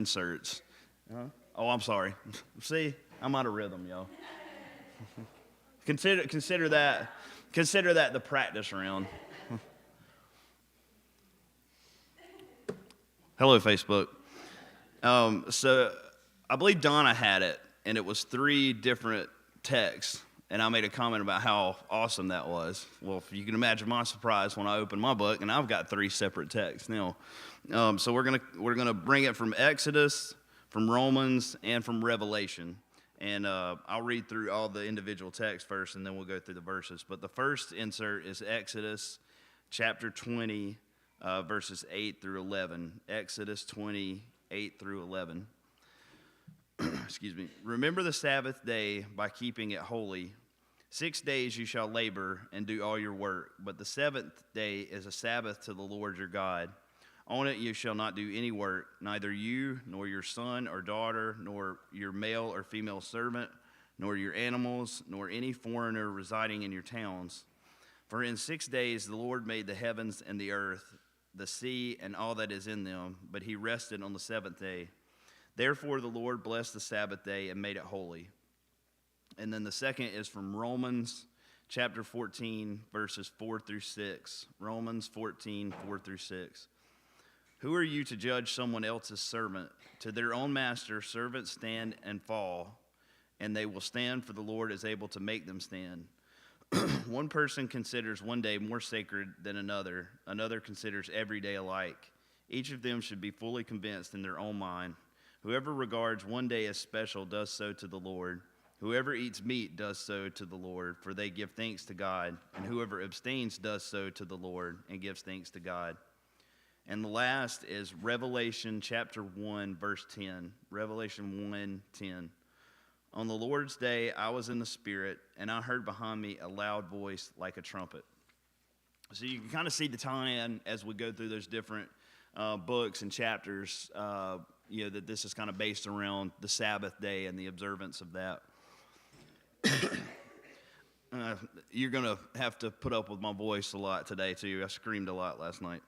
inserts. Oh, I'm sorry. See, I'm out of rhythm, y'all. Consider that the practice round. Hello, Facebook. So I believe Donna had it, and it was 3 different texts, and I made a comment about how awesome that was. Well, if you can imagine my surprise when I opened my book, and I've got 3 separate texts now. So we're gonna bring it from Exodus, from Romans, and from Revelation. And I'll read through all the individual texts first, and then we'll go through the verses. But the first insert is Exodus chapter 20, verses 8 through 11. Exodus 20, 8 through 11. Excuse me. Remember the Sabbath day by keeping it holy. 6 days you shall labor and do all your work, but the 7th day is a Sabbath to the Lord your God. On it you shall not do any work, neither you, nor your son or daughter, nor your male or female servant, nor your animals, nor any foreigner residing in your towns. For in 6 days the Lord made the heavens and the earth, the sea, and all that is in them, but he rested on the 7th day. Therefore the Lord blessed the Sabbath day and made it holy. And then the second is from Romans chapter 14, verses 4 through 6. Romans 14, 4 through 6. Who are you to judge someone else's servant? To their own master, servants stand and fall, and they will stand, for the Lord is able to make them stand. One person considers one day more sacred than another. Another considers every day alike. Each of them should be fully convinced in their own mind. Whoever regards one day as special does so to the Lord. Whoever eats meat does so to the Lord, for they give thanks to God. And whoever abstains does so to the Lord and gives thanks to God. And the last is Revelation chapter 1, verse 10. Revelation 1:10. On the Lord's day I was in the Spirit, and I heard behind me a loud voice like a trumpet. So you can kind of see the tie-in as we go through those different books and chapters, that this is kind of based around the Sabbath day and the observance of that. You're going to have to put up with my voice a lot today, too. I screamed a lot last night.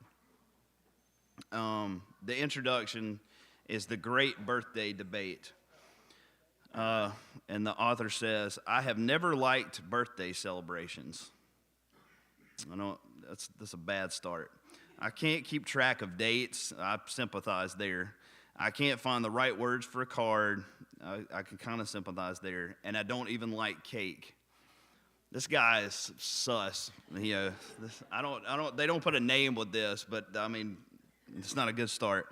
The introduction is the great birthday debate. And the author says, I have never liked birthday celebrations. I know that's a bad start. I can't keep track of dates. I sympathize there. I can't find the right words for a card. I can kind of sympathize there. And I don't even like cake. This guy is sus. They don't put a name with this, but I mean, it's not a good start.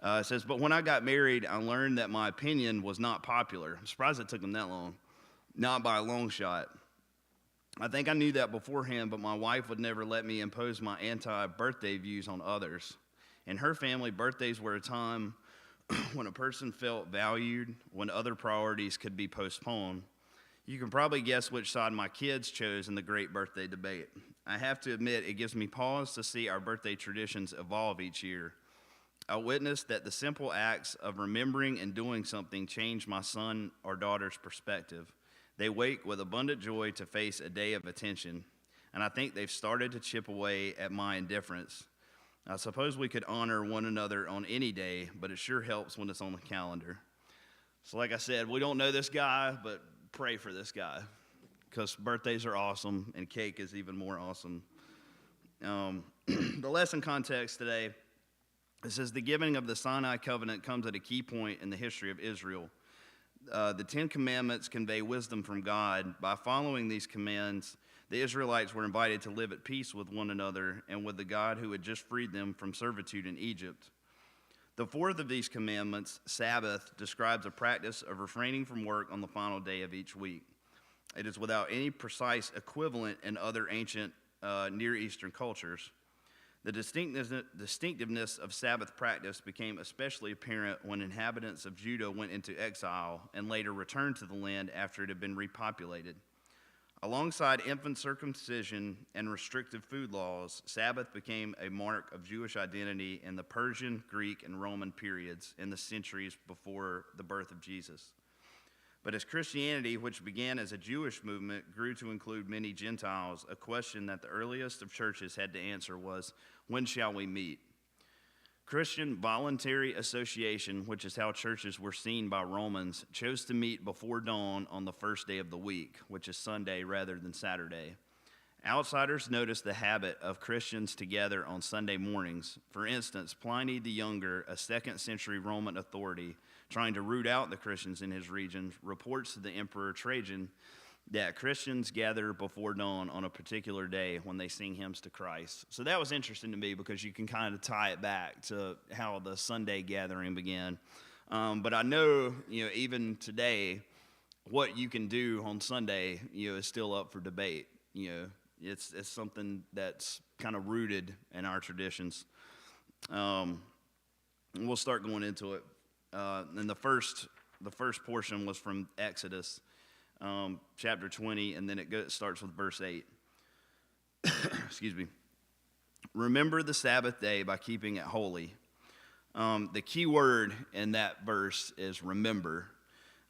It says, but when I got married, I learned that my opinion was not popular. I'm surprised it took him that long. Not by a long shot. I think I knew that beforehand, but my wife would never let me impose my anti-birthday views on others. In her family, birthdays were a time when a person felt valued, when other priorities could be postponed. You can probably guess which side my kids chose in the great birthday debate. I have to admit, it gives me pause to see our birthday traditions evolve each year. I witnessed that the simple acts of remembering and doing something change my son or daughter's perspective. They wake with abundant joy to face a day of attention, and I think they've started to chip away at my indifference. I suppose we could honor one another on any day, but it sure helps when it's on the calendar. So like I said, we don't know this guy, but pray for this guy, because birthdays are awesome, and cake is even more awesome. The lesson context today, it says the giving of the Sinai covenant comes at a key point in the history of Israel. The 10 Commandments convey wisdom from God. By following these commands, the Israelites were invited to live at peace with one another and with the God who had just freed them from servitude in Egypt. The fourth of these commandments, Sabbath, describes a practice of refraining from work on the final day of each week. It is without any precise equivalent in other ancient Near Eastern cultures. The distinctiveness of Sabbath practice became especially apparent when inhabitants of Judah went into exile and later returned to the land after it had been repopulated. Alongside infant circumcision and restrictive food laws, Sabbath became a mark of Jewish identity in the Persian, Greek, and Roman periods in the centuries before the birth of Jesus. But as Christianity, which began as a Jewish movement, grew to include many Gentiles, a question that the earliest of churches had to answer was, when shall we meet? Christian Voluntary Association, which is how churches were seen by Romans, chose to meet before dawn on the first day of the week, which is Sunday rather than Saturday. Outsiders noticed the habit of Christians together on Sunday mornings. For instance, Pliny the Younger, a 2nd century Roman authority trying to root out the Christians in his region, reports to the Emperor Trajan that Christians gather before dawn on a particular day when they sing hymns to Christ. So that was interesting to me because you can kind of tie it back to how the Sunday gathering began. But I know, even today, what you can do on Sunday, is still up for debate. It's something that's kind of rooted in our traditions. We'll start going into it. And the first portion was from Exodus. Chapter 20, and then it starts with verse 8. Excuse me. Remember the Sabbath day by keeping it holy. The key word in that verse is remember.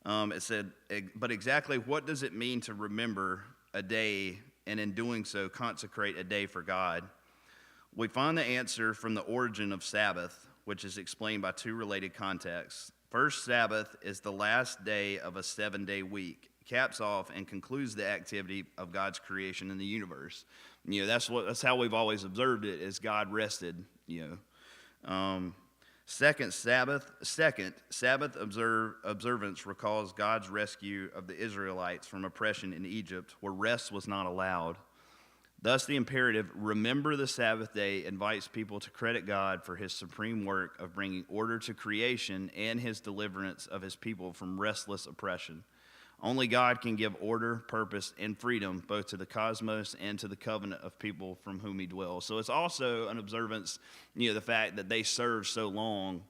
It said, but exactly what does it mean to remember a day, and in doing so consecrate a day for God? We find the answer from the origin of Sabbath, which is explained by 2 related contexts. First, Sabbath is the last day of a 7-day week. Caps off and concludes the activity of God's creation in the universe. That's how we've always observed it, is God rested. Second, Sabbath observance recalls God's rescue of the Israelites from oppression in Egypt, where rest was not allowed. Thus, the imperative, remember the Sabbath day, invites people to credit God for his supreme work of bringing order to creation and his deliverance of his people from restless oppression. Only God can give order, purpose, and freedom both to the cosmos and to the covenant of people from whom he dwells. So it's also an observance, the fact that they served so long,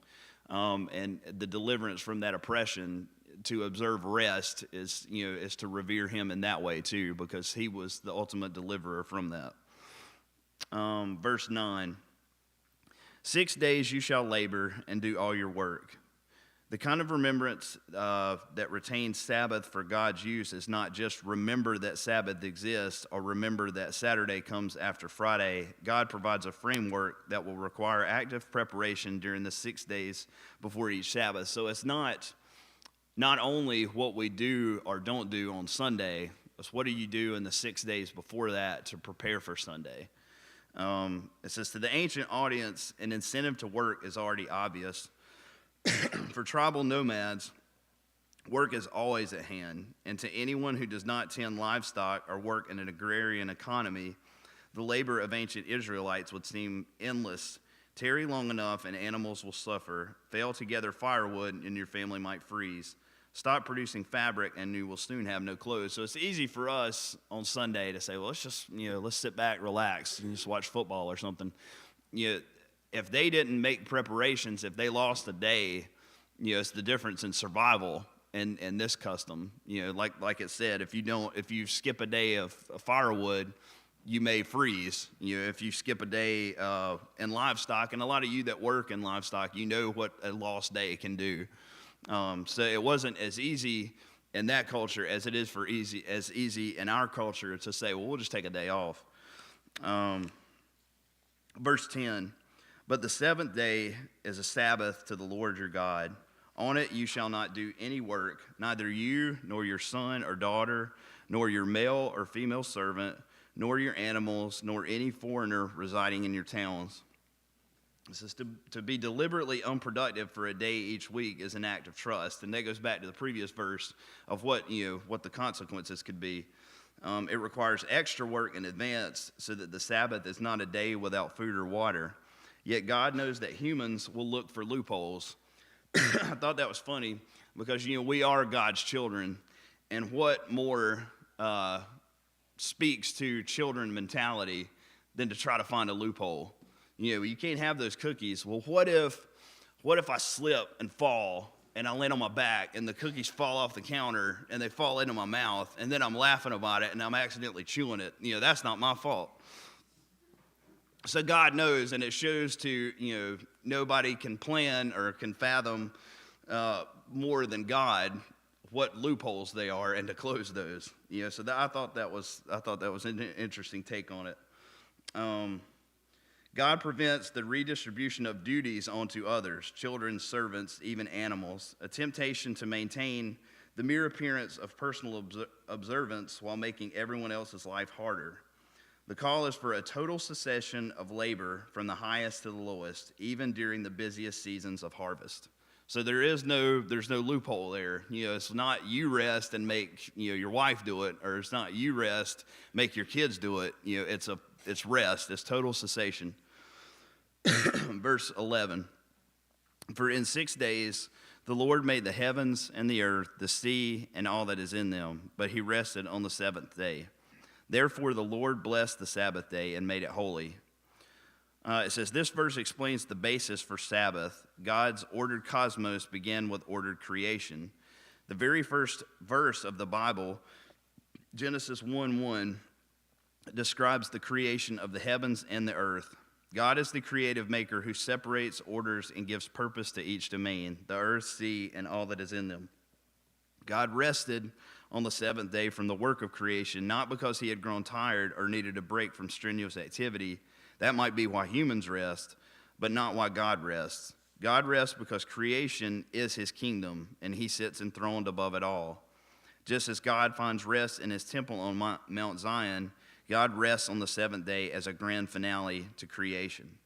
and the deliverance from that oppression. To observe rest is to revere him in that way too, because he was the ultimate deliverer from that. Verse 9, 6 days you shall labor and do all your work. The kind of remembrance that retains Sabbath for God's use is not just remember that Sabbath exists or remember that Saturday comes after Friday. God provides a framework that will require active preparation during the 6 days before each Sabbath. So it's not only what we do or don't do on Sunday, it's what do you do in the 6 days before that to prepare for Sunday. It says, to the ancient audience, an incentive to work is already obvious. For tribal nomads, work is always at hand, and to anyone who does not tend livestock or work in an agrarian economy, the labor of ancient Israelites would seem endless. Tarry long enough and animals will suffer. Fail to gather firewood and your family might freeze. Stop producing fabric and you will soon have no clothes. So it's easy for us on Sunday to say, well, let's sit back, relax, and just watch football or something. If they didn't make preparations, if they lost a day, it's the difference in survival and this custom. Like it said, if you skip a day of firewood, you may freeze. If you skip a day in livestock, and a lot of you that work in livestock, what a lost day can do. So it wasn't as easy in that culture as it is easy in our culture to say, well, we'll just take a day off. Verse 10. But the 7th day is a Sabbath to the Lord your God. On it you shall not do any work, neither you nor your son or daughter, nor your male or female servant, nor your animals, nor any foreigner residing in your towns. This is to be deliberately unproductive for a day each week is an act of trust. And that goes back to the previous verse of what the consequences could be. It requires extra work in advance so that the Sabbath is not a day without food or water. Yet God knows that humans will look for loopholes. I thought that was funny because, we are God's children. And what more speaks to children mentality than to try to find a loophole? You can't have those cookies. Well, what if I slip and fall and I land on my back and the cookies fall off the counter and they fall into my mouth and then I'm laughing about it and I'm accidentally chewing it? That's not my fault. So God knows, and it shows to, nobody can plan or can fathom more than God what loopholes they are and to close those. So I thought that was an interesting take on it. God prevents the redistribution of duties onto others, children, servants, even animals, a temptation to maintain the mere appearance of personal observance while making everyone else's life harder. The call is for a total cessation of labor from the highest to the lowest, even during the busiest seasons of harvest. So there's no loophole there. It's not you rest and make your wife do it, or it's not you rest, make your kids do it. It's rest, it's total cessation. Verse 11, for in 6 days the Lord made the heavens and the earth, the sea, and all that is in them, but he rested on the seventh day. Therefore the Lord blessed the Sabbath day and made it holy. It says, this verse explains the basis for Sabbath. God's ordered cosmos began with ordered creation. The very first verse of the Bible, Genesis 1:1, describes the creation of the heavens and the earth. God is the creative maker who separates, orders, and gives purpose to each domain, the earth, sea, and all that is in them. God rested on the seventh day from the work of creation, not because he had grown tired or needed a break from strenuous activity. That might be why humans rest, but not why God rests. God rests because creation is his kingdom, and he sits enthroned above it all. Just as God finds rest in his temple on Mount Zion, God rests on the seventh day as a grand finale to creation.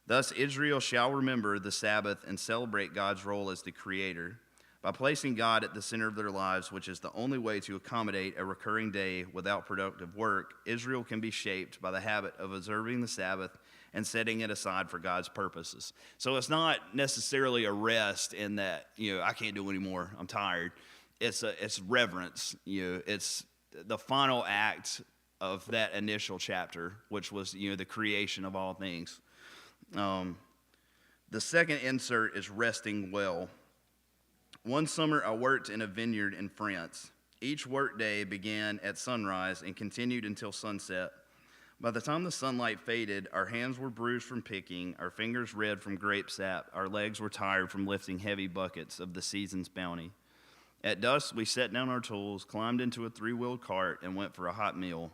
Thus, Israel shall remember the Sabbath and celebrate God's role as the creator. By placing God at the center of their lives, which is the only way to accommodate a recurring day without productive work, Israel can be shaped by the habit of observing the Sabbath and setting it aside for God's purposes. So it's not necessarily a rest in that, I can't do anymore, I'm tired. It's reverence. It's the final act of that initial chapter, which was, the creation of all things. The second insert is resting well. One summer, I worked in a vineyard in France. Each work day began at sunrise and continued until sunset. By the time the sunlight faded, our hands were bruised from picking, our fingers red from grape sap, our legs were tired from lifting heavy buckets of the season's bounty. At dusk, we set down our tools, climbed into a three-wheeled cart, and went for a hot meal.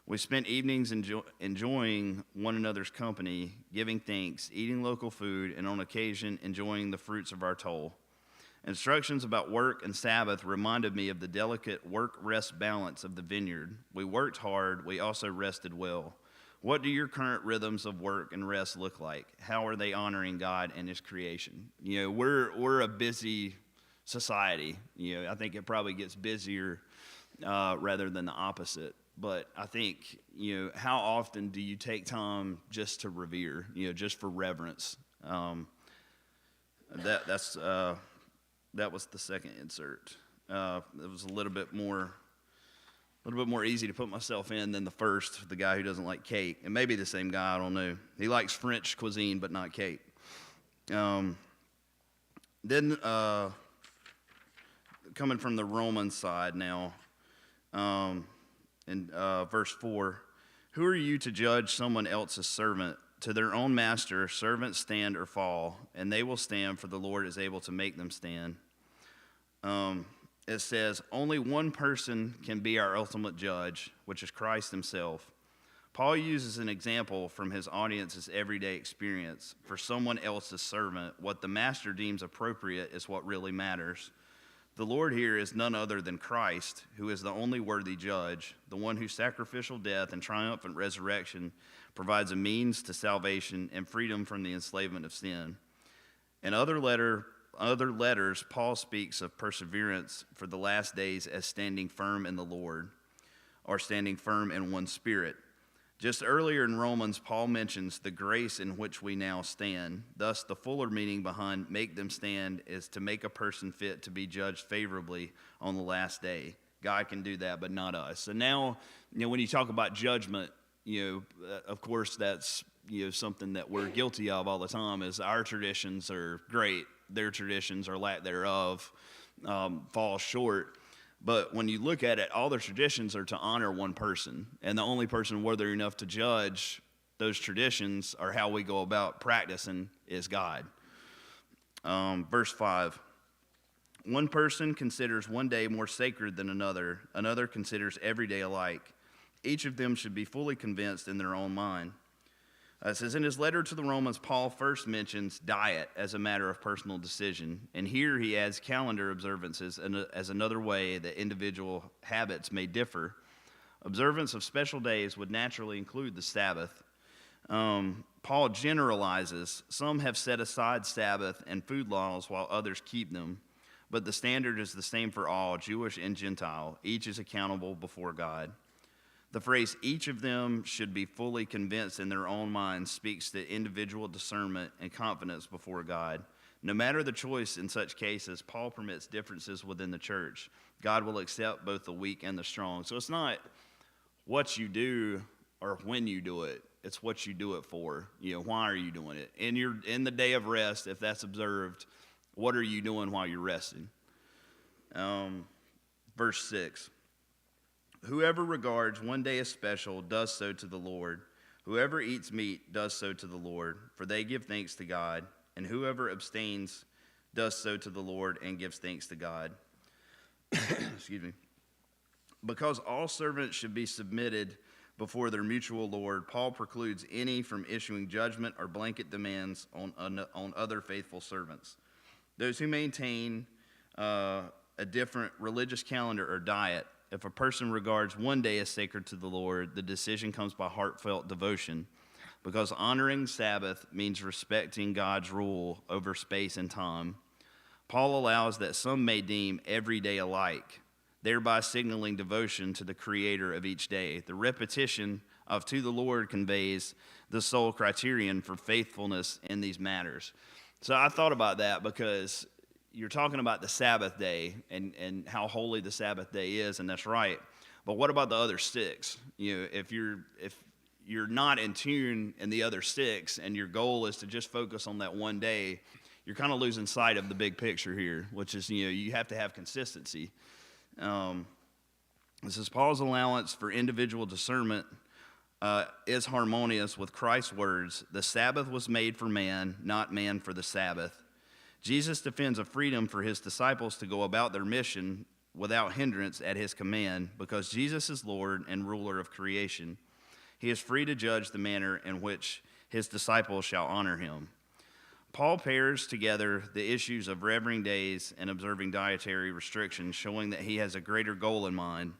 We spent evenings enjoying one another's company, giving thanks, eating local food, and on occasion, enjoying the fruits of our toil. Instructions about work and Sabbath reminded me of the delicate work-rest balance of the vineyard. We worked hard, we also rested well. What do your current rhythms of work and rest look like? How are they honoring God and his creation? We're a busy society. I think it probably gets busier rather than the opposite. But I think, how often do you take time just to revere, just for reverence? That was the second insert. It was a little bit more easy to put myself in than the first, the guy who doesn't like cake. It may be the same guy, I don't know. He likes French cuisine, but not cake. Then, coming from the Roman side now, in verse 4, who are you to judge someone else's servant? To their own master, servants stand or fall, and they will stand, for the Lord is able to make them stand. It says, only one person can be our ultimate judge, which is Christ himself. Paul uses an example from his audience's everyday experience. For someone else's servant, what the master deems appropriate is what really matters. The Lord here is none other than Christ, who is the only worthy judge, the one whose sacrificial death and triumphant resurrection provides a means to salvation and freedom from the enslavement of sin. In other letters, Paul speaks of perseverance for the last days as standing firm in the Lord, or standing firm in one spirit. Just earlier in Romans, Paul mentions the grace in which we now stand. Thus, the fuller meaning behind make them stand is to make a person fit to be judged favorably on the last day. God can do that, but not us. And now, when you talk about judgment, of course, that's something that we're guilty of all the time. Is our traditions are great, their traditions or lack thereof fall short. But when you look at it, all their traditions are to honor one person, and the only person worthy enough to judge those traditions or how we go about practicing is God. Verse 5. One person considers one day more sacred than another. Another considers every day alike. Each of them should be fully convinced in their own mind. It says, in his letter to the Romans, Paul first mentions diet as a matter of personal decision. And here he adds calendar observances as another way that individual habits may differ. Observance of special days would naturally include the Sabbath. Paul generalizes. Some have set aside Sabbath and food laws while others keep them. But the standard is the same for all, Jewish and Gentile. Each is accountable before God. The phrase, each of them should be fully convinced in their own minds, speaks to individual discernment and confidence before God. No matter the choice in such cases, Paul permits differences within the church. God will accept both the weak and the strong. So it's not what you do or when you do it. It's what you do it for. Why are you doing it? In the day of rest, if that's observed, what are you doing while you're resting? Verse 6. Whoever regards one day as special does so to the Lord. Whoever eats meat does so to the Lord, for they give thanks to God. And whoever abstains does so to the Lord and gives thanks to God. Excuse me. Because all servants should be submitted before their mutual Lord, Paul precludes any from issuing judgment or blanket demands on other faithful servants. Those who maintain a different religious calendar or diet, if a person regards one day as sacred to the Lord, the decision comes by heartfelt devotion, because honoring Sabbath means respecting God's rule over space and time. Paul allows that some may deem every day alike, thereby signaling devotion to the creator of each day. The repetition of to the Lord conveys the sole criterion for faithfulness in these matters. So I thought about that because you're talking about the Sabbath day and how holy the Sabbath day is, and that's right. But what about the other 6? If you're not in tune in the other 6 and your goal is to just focus on that one day, you're kind of losing sight of the big picture here, which is, you have to have consistency. This is Paul's allowance for individual discernment is harmonious with Christ's words. The Sabbath was made for man, not man for the Sabbath. Jesus defends a freedom for his disciples to go about their mission without hindrance at his command, because Jesus is Lord and ruler of creation. He is free to judge the manner in which his disciples shall honor him. Paul pairs together the issues of revering days and observing dietary restrictions, showing that he has a greater goal in mind.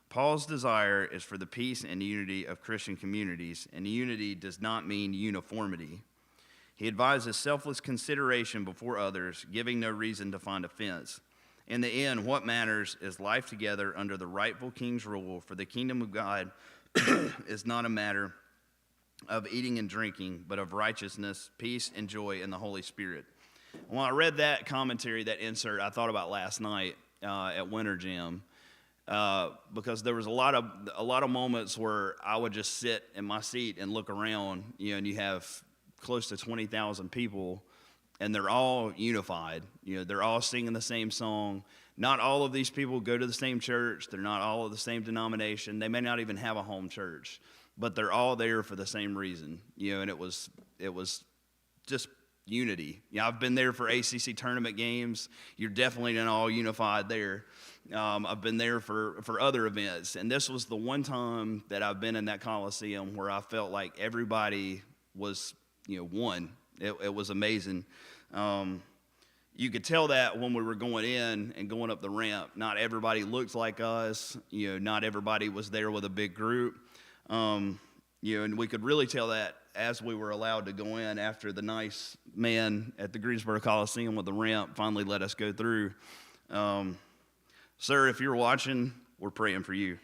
Paul's desire is for the peace and unity of Christian communities, and unity does not mean uniformity. He advises selfless consideration before others, giving no reason to find offense. In the end, what matters is life together under the rightful king's rule, for the kingdom of God is not a matter of eating and drinking, but of righteousness, peace, and joy in the Holy Spirit. When I read that commentary, that insert, I thought about last night at Winter Jam, because there was a lot of moments where I would just sit in my seat and look around, and you have close to 20,000 people, and they're all unified. They're all singing the same song. Not all of these people go to the same church. They're not all of the same denomination. They may not even have a home church, but they're all there for the same reason. And it was just unity. I've been there for ACC tournament games. You're definitely not all unified there. I've been there for other events, and this was the one time that I've been in that Coliseum where I felt like everybody was one. It was amazing. You could tell that when we were going in and going up the ramp. Not everybody looked like us. Not everybody was there with a big group. And we could really tell that as we were allowed to go in after the nice man at the Greensboro Coliseum with the ramp finally let us go through. Sir, if you're watching, we're praying for you.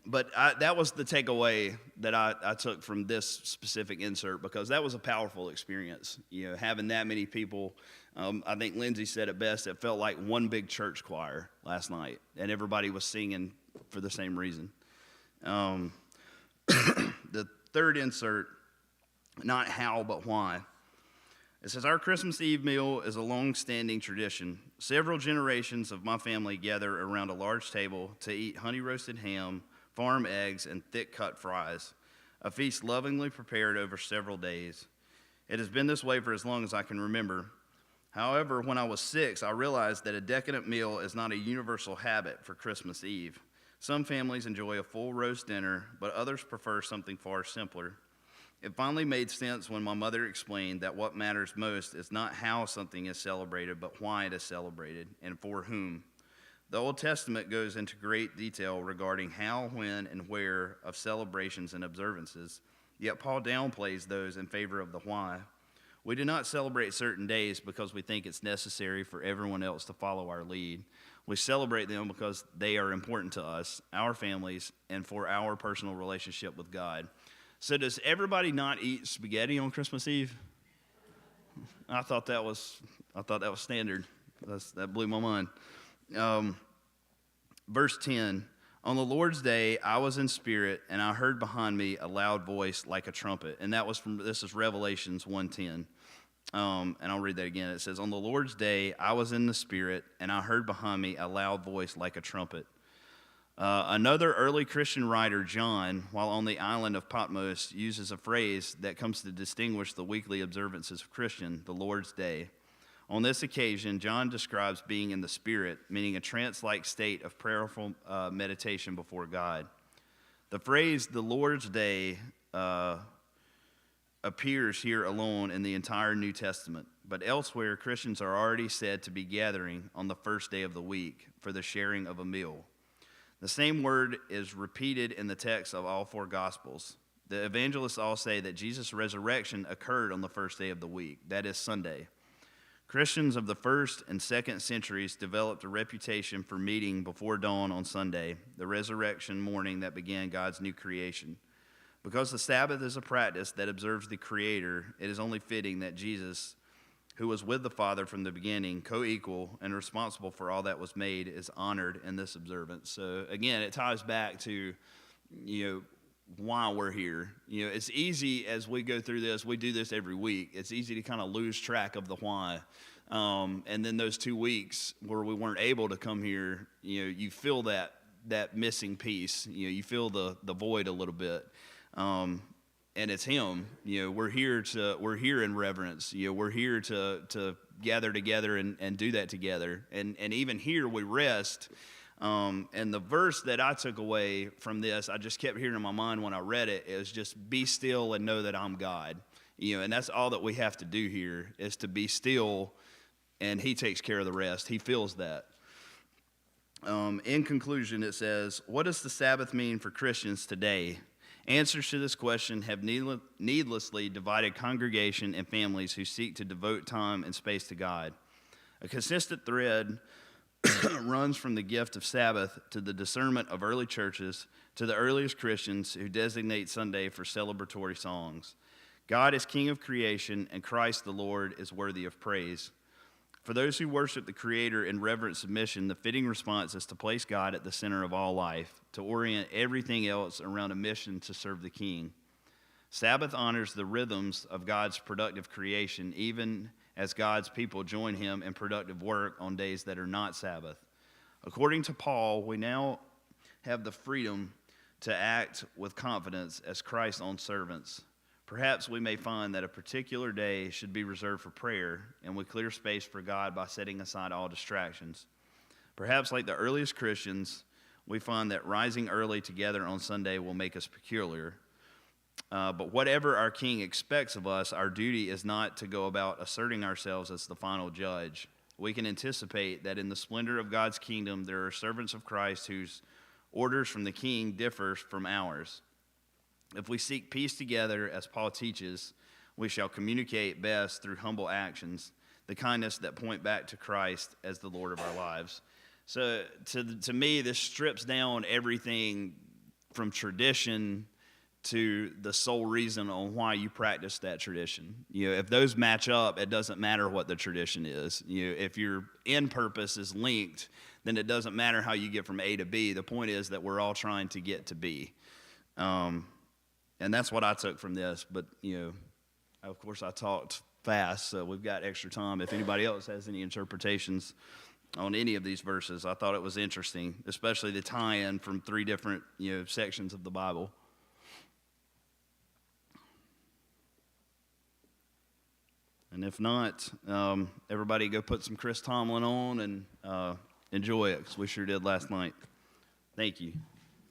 But that was the takeaway that I took from this specific insert, because that was a powerful experience. Having that many people. I think Lindsay said it best. It felt like one big church choir last night, and everybody was singing for the same reason. The third insert, not how, but why. It says, our Christmas Eve meal is a long-standing tradition. Several generations of my family gather around a large table to eat honey-roasted ham, farm eggs, and thick-cut fries, a feast lovingly prepared over several days. It has been this way for as long as I can remember. However, when I was 6, I realized that a decadent meal is not a universal habit for Christmas Eve. Some families enjoy a full roast dinner, but others prefer something far simpler. It finally made sense when my mother explained that what matters most is not how something is celebrated, but why it is celebrated and for whom. The Old Testament goes into great detail regarding how, when, and where of celebrations and observances, yet Paul downplays those in favor of the why. We do not celebrate certain days because we think it's necessary for everyone else to follow our lead. We celebrate them because they are important to us, our families, and for our personal relationship with God. So does everybody not eat spaghetti on Christmas Eve? I thought that was standard. That blew my mind. Verse 10, on the Lord's day I was in spirit, and I heard behind me a loud voice like a trumpet. And this is Revelations 1:10. And I'll read that again. It says, on the Lord's day I was in the spirit, and I heard behind me a loud voice like a trumpet. Another early Christian writer, John, while on the island of Patmos, uses a phrase that comes to distinguish the weekly observances of Christian, the Lord's Day. On this occasion, John describes being in the Spirit, meaning a trance-like state of prayerful meditation before God. The phrase, the Lord's Day, appears here alone in the entire New Testament, but elsewhere, Christians are already said to be gathering on the first day of the week for the sharing of a meal. The same word is repeated in the text of all four Gospels. The evangelists all say that Jesus' resurrection occurred on the first day of the week, that is Sunday. Christians of the first and second centuries developed a reputation for meeting before dawn on Sunday, the resurrection morning that began God's new creation. Because the Sabbath is a practice that observes the Creator, it is only fitting that Jesus, who was with the Father from the beginning, co-equal and responsible for all that was made, is honored in this observance. So again, it ties back to, why we're here. It's easy as we go through this, we do this every week. It's easy to kind of lose track of the why. And then those 2 weeks where we weren't able to come here, you feel that missing piece. You feel the void a little bit. And it's Him. We're here in reverence. We're here to gather together and do that together. And even here we rest. And the verse that I took away from this, I just kept hearing in my mind when I read it, is just be still and know that I'm God. And that's all that we have to do here is to be still, and He takes care of the rest. He feels that. In conclusion, it says, what does the Sabbath mean for Christians today? Answers to this question have needlessly divided congregation and families who seek to devote time and space to God. A consistent thread runs from the gift of Sabbath to the discernment of early churches to the earliest Christians who designate Sunday for celebratory songs. God is King of creation, and Christ the Lord is worthy of praise. For those who worship the Creator in reverent submission, the fitting response is to place God at the center of all life, to orient everything else around a mission to serve the King. Sabbath honors the rhythms of God's productive creation, even as God's people join Him in productive work on days that are not Sabbath. According to Paul, we now have the freedom to act with confidence as Christ's own servants. Perhaps we may find that a particular day should be reserved for prayer, and we clear space for God by setting aside all distractions. Perhaps, like the earliest Christians, we find that rising early together on Sunday will make us peculiar. But whatever our King expects of us, our duty is not to go about asserting ourselves as the final judge. We can anticipate that in the splendor of God's kingdom, there are servants of Christ whose orders from the King differ from ours. If we seek peace together, as Paul teaches, we shall communicate best through humble actions, the kindness that point back to Christ as the Lord of our lives. So to me, this strips down everything from tradition to the sole reason on why you practice that tradition. If those match up, it doesn't matter what the tradition is. If your end purpose is linked, then it doesn't matter how you get from A to B. The point is that we're all trying to get to B. And that's what I took from this. But, of course, I talked fast, so we've got extra time. If anybody else has any interpretations on any of these verses, I thought it was interesting, especially the tie-in from 3 different, sections of the Bible. And if not, everybody go put some Chris Tomlin on and enjoy it, because we sure did last night. Thank you.